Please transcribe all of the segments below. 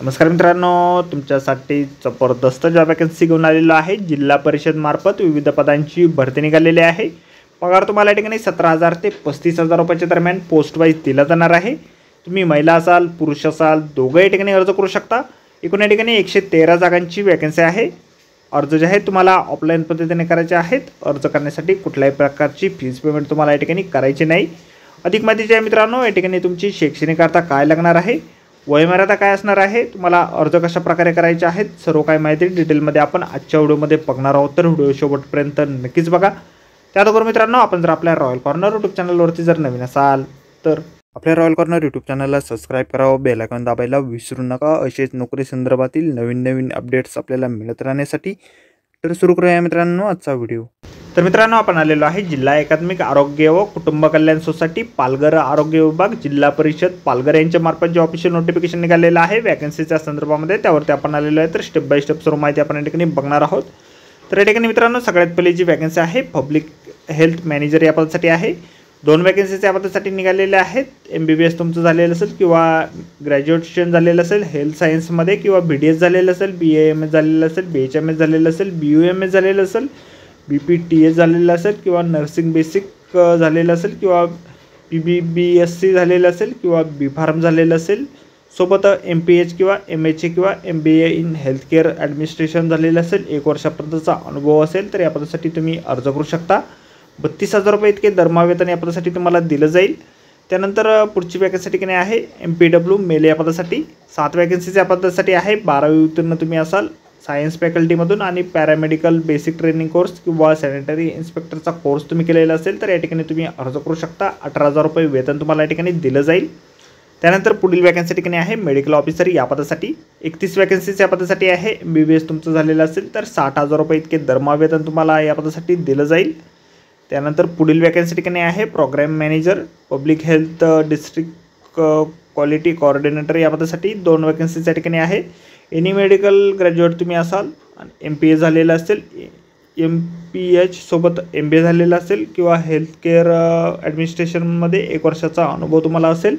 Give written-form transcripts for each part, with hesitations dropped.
नमस्कार मित्रांनो, तुमच्यासाठी जबरदस्त जॉब वॅकन्सी घेऊन आलेलो आहे। जिल्हा परिषद मार्फत विविध पदांची भरती निघालेली आहे। पगार तुम्हाला या ठिकाणी 17,000 ते 35,000 रुपयाच्या दरम्यान पोस्ट वाईज दिला जाणार आहे। तुम्ही महिला असाल पुरुष असाल दोघे या ठिकाणी अर्ज करू शकता। एकूण या ठिकाणी 113 जागांची वॅकन्सी आहे। अर्ज जे आहे तुम्हाला ऑफलाईन पद्धतीने करायचे आहेत। अर्ज करण्यासाठी कुठल्याही प्रकारची फीस पेमेंट तुम्हाला या ठिकाणी करायची नाही। अधिक माहिती आहे मित्रांनो, या ठिकाणी तुमची शैक्षणिक अर्हता काय लागणार आहे, वयमर्यादा काय असणार आहे, तुम्हाला अर्ज कशा प्रकारे करायचे आहेत, सर्व काही माहिती डिटेलमध्ये आपण आजच्या व्हिडिओमध्ये बघणार आहोत। तर व्हिडिओ शेवटपर्यंत नक्कीच बघा। त्याचबरोबर मित्रांनो, आपण जर आपल्या रॉयल कॉर्नर यूट्यूब चॅनलवरती जर नवीन असाल तर आपल्या रॉयल कॉर्नर यूट्यूब चॅनलला सबस्क्राईब करावं, बेल आयकॉन दाबायला विसरू नका। असेच नोकरी संदर्भातील नवीन अपडेट्स आपल्याला मिळत राहण्यासाठी। तर सुरू करूया मित्रांनो आजचा व्हिडिओ। तर मित्रांनो, आपण आलेलो आहे जिल्हा एकात्मिक आरोग्य व कुटुंब कल्याण सोसायटी पालघर आरोग्य विभाग जिल्हा परिषद पालघर यांच्या मार्फत जे ऑफिशियल नोटिफिकेशन निघालेलं आहे वॅकन्सीच्या संदर्भामध्ये, त्यावरती आपण आलेलो आहे। तर स्टेप बाय स्टेप सर्व माहिती आपण या ठिकाणी बघणार आहोत। तर या ठिकाणी मित्रांनो, सगळ्यात पहिली जी वॅकन्सी आहे पब्लिक हेल्थ मॅनेजर या पदासाठी आहे। दोन वॅकन्सीज या पदासाठी निघालेल्या आहेत। MBBS तुमचं झालेलं असेल किंवा ग्रॅज्युएशन झालेलं असेल हेल्थ सायन्समध्ये, किंवा BDS झालेलं असेल, BAMS झालेलं असेल, BHMS झालेलं असेल, BUMS झालेलं असेल, BPTS झालेलं असेल, किंवा नर्सिंग बेसिक झालेलं असेल, किंवा PBBSc झालेलं असेल, किंवा B.Pharm झालेलं असेल, सोबत MPH किंवा MHA किंवा MBA in health care administration झालेलं असेल, 1 वर्षापर्यंतचा अनुभव असेल तर या पदासाठी तुम्ही अर्ज करू शकता। 32,000 रुपये इतके दरमहा वेतन या पदासाठी तुम्हाला दिलं जाईल। त्यानंतर पुढची वॅकन्सी ठिकाणी आहे MPW मेल या पदासाठी। 7 वॅकन्सीज या पदासाठी आहे। 12वी उत्तीर्ण तुम्ही असाल सायन्स फॅकल्टीमधून आणि पॅरामेडिकल बेसिक ट्रेनिंग कोर्स किंवा सॅनिटरी इन्स्पेक्टरचा कोर्स तुम्ही केलेला असेल तर या ठिकाणी तुम्ही अर्ज करू शकता। 18,000 रुपये वेतन तुम्हाला या ठिकाणी दिलं जाईल। त्यानंतर पुढील वॅकन्सी ठिकाणी आहे मेडिकल ऑफिसर या पदासाठी। 31 वॅकन्सीज या पदासाठी आहे। MBBS तुमचं झालेलं असेल तर 60,000 रुपये इतके दरमहा वेतन तुम्हाला या पदासाठी दिलं जाईल। त्यानंतर पुढील वॅकन्सी ठिकाणी आहे programme manager public health district quality coordinator या पदासाठी। 2 वॅकन्सीज या ठिकाणी आहे। एनी मेडिकल ग्रॅज्युएट तुम्ही असाल आणि MPH झालेलं असेल, MPH सोबत MBA झालेलं असेल, किंवा हेल्थ केअर ॲडमिनिस्ट्रेशनमध्ये 1 वर्षाचा अनुभव तुम्हाला असेल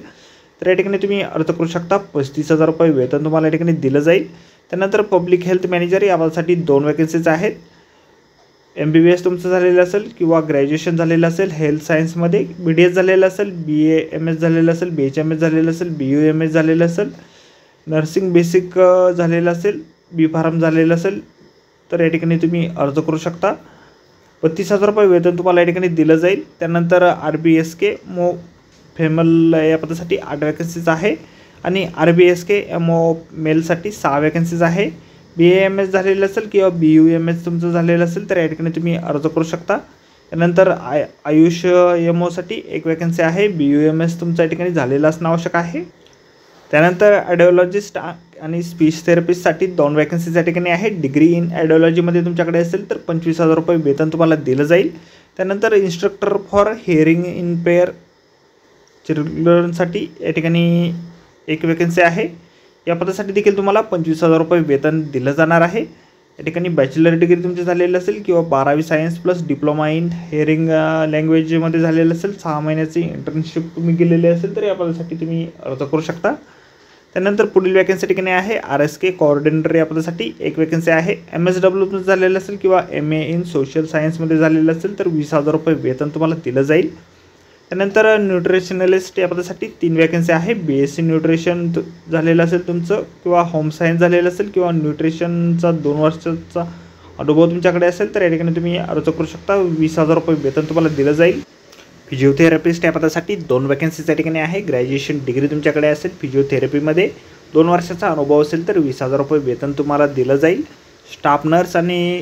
तर या ठिकाणी तुम्ही अर्ज करू शकता। 35,000 रुपये वेतन तुम्हाला या ठिकाणी दिलं जाईल। त्यानंतर पब्लिक हेल्थ मॅनेजर या पदासाठी 2 वॅकन्सीज आहेत। MBBS तुमचं झालेलं असेल किंवा ग्रॅज्युएशन झालेलं असेल हेल्थ सायन्समध्ये, BDS झालेलं असेल, BAMS झालेलं असेल, BHMS झालेलं असेल, BUMS झालेलं असेल, नर्सिंग बेसिक झालेलं असेल, B.Pharm झालेलं असेल तर या ठिकाणी तुम्ही अर्ज करू शकता। 32,000 रुपये वेतन तुम्हाला या ठिकाणी दिलं जाईल। त्यानंतर RBSK MO फेमल या पदासाठी 8 वॅकन्सीज आहे आणि RBSK MO मेलसाठी 6 वॅकन्सीज आहे। BAMS झालेलं असेल किंवा BUMS तुमचं झालेलं असेल तर या ठिकाणी तुम्ही अर्ज करू शकता। त्यानंतर आयुष MOसाठी 1 वॅकन्सी आहे। BUMS तुमचं या ठिकाणी झालेलं असणं आवश्यक आहे। त्यानंतर ॲडिओलॉजिस्ट आणि स्पीच थेरपिस्टसाठी 2 वॅकन्सीज या ठिकाणी आहे। डिग्री इन ॲडिओलॉजीमध्ये तुमच्याकडे असेल तर 25,000 रुपये वेतन तुम्हाला दिलं जाईल। त्यानंतर इन्स्ट्रक्टर फॉर हिअरिंग इम्पेअर चिल्ड्रनसाठी या ठिकाणी 1 वॅकन्सी आहे। या पदासाठी देखील तुम्हाला 25,000 रुपये वेतन दिलं जाणार आहे। या ठिकाणी बॅचलर डिग्री तुमची झालेली असेल किंवा 12वी science plus diploma in hearing लँग्वेजमध्ये झालेलं असेल, 6 महिन्याची इंटर्नशिप तुम्ही केलेली असेल तर या पदासाठी तुम्ही अर्ज करू शकता। त्यानंतर पुढील वॅकन्सी ठिकाणी आहे RSK कोऑर्डिनेटर या पदासाठी 1 वॅकन्सी आहे। MSW तुमचं झालेलं असेल किंवा MA इन सोशल सायन्समध्ये झालेलं असेल तर 20,000 रुपये वेतन तुम्हाला दिलं जाईल। त्यानंतर न्यूट्रिशनलिस्ट या पदासाठी 3 वॅकन्सी आहे। BSc न्यूट्रिशन झालेलं असेल तुमचं किंवा होम सायन्स झालेलं असेल किंवा न्यूट्रिशनचा 2 वर्षाचा अनुभव तुमच्याकडे असेल तर या ठिकाणी तुम्ही अर्ज करू शकता। 20,000 रुपये वेतन तुम्हाला दिलं जाईल। फिजिओथेरपिस्ट या पदासाठी 2 वॅकन्सीज या ठिकाणी आहे। ग्रॅज्युएशन डिग्री तुमच्याकडे असेल फिजिओथेरपीमध्ये, 2 वर्षाचा अनुभव असेल तर 20,000 रुपये वेतन तुम्हाला दिलं जाईल। स्टाफ नर्स आणि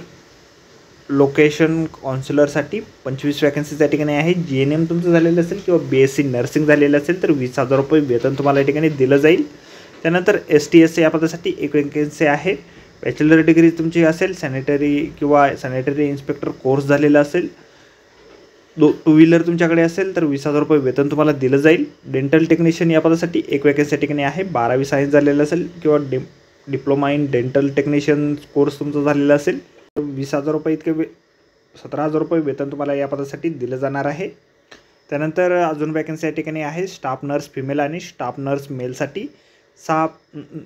लोकेशन काउन्सिलरसाठी 25 वॅकन्सीज या ठिकाणी आहे। GNM तुमचं झालेलं असेल किंवा BSc नर्सिंग झालेलं असेल तर 20,000 रुपये वेतन तुम्हाला या ठिकाणी दिलं जाईल। त्यानंतर STS या पदासाठी 1 वॅकन्सी आहे। बॅचलर डिग्री तुमची असेल, सॅनिटरी किंवा सॅनिटरी इन्स्पेक्टर कोर्स झालेला असेल, 2 व्हीलर तुमच्याकडे असेल तर 20,000 रुपये वेतन तुम्हाला दिलं जाईल। डेंटल टेक्निशियन या पदासाठी 1 वॅकन्सी या ठिकाणी आहे। 12वी सायन्स झालेलं असेल किंवा diploma in dental technician course तुमचा झालेला असेल, 20,000 रुपये इतके 17,000 रुपये वेतन तुम्हाला या पदासाठी दिलं जाणार आहे। त्यानंतर अजून वॅकन्सी या ठिकाणी आहे स्टाफ नर्स फिमेल आणि स्टाफ नर्स मेलसाठी 6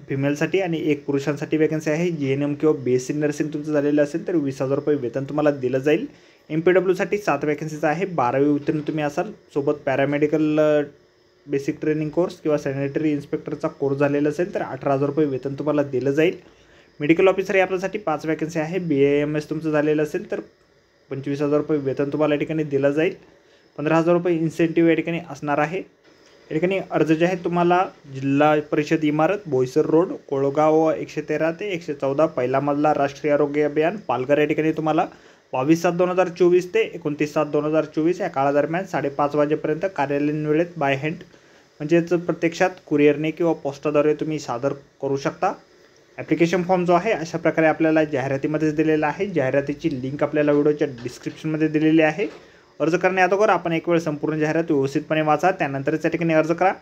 फिमेलसाठी आणि 1 पुरुषांसाठी वॅकन्सी आहे. GNM किंवा BSc नर्सिंग तुमचं झालेलं असेल तर 20,000 रुपये वेतन तुम्हाला दिलं जाईल. MPWसाठी 7 वॅकन्सीज आहे. 12वी उत्तीर्ण तुम्ही असाल, सोबत पॅरामेडिकल बेसिक ट्रेनिंग कोर्स किंवा सॅनिटरी इन्स्पेक्टरचा कोर्स झालेला असेल तर 18,000 रुपये वेतन तुम्हाला दिलं जाईल. मेडिकल ऑफिसर या आपल्यासाठी 5 वॅकन्सी आहे. BAMS तुमचं झालेलं असेल तर 25,000 रुपये वेतन तुम्हाला या ठिकाणी दिलं जाईल. 15,000 रुपये इन्सेंटिव्ह या ठिकाणी असणार आहे. या ठिकाणी अर्ज जे आहेत तुम्हाला जिल्हा परिषद इमारत, बोईसर रोड, कोळगाव 113 ते 114, पहिला मजला, राष्ट्रीय आरोग्य अभियान, पालघर या ठिकाणी तुम्हाला 22/7/2024 ते 29/7/2024 या काळादरम्यान 5:30 वाजेपर्यंत कार्यालयीन वेळेत बाय हँड म्हणजेच प्रत्यक्षात कुरिअरने किंवा पोस्टाद्वारे तुम्ही सादर करू शकता. ॲप्लिकेशन फॉर्म जो आहे अशा प्रकारे आपल्याला जाहिरातीमध्येच दिलेला आहे. जाहिरातीची लिंक आपल्याला व्हिडिओच्या डिस्क्रिप्शनमध्ये दिलेली आहे. अर्ज करण्याअगोदर आपण एक वेळ संपूर्ण जाहिरात व्यवस्थितपणे वाचा, त्यानंतरच या ठिकाणी अर्ज करा.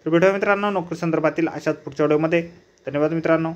तर भेटूया मित्रांनो नोकरी संदर्भातील अशाच पुढच्या व्हिडिओमध्ये. धन्यवाद मित्रांनो.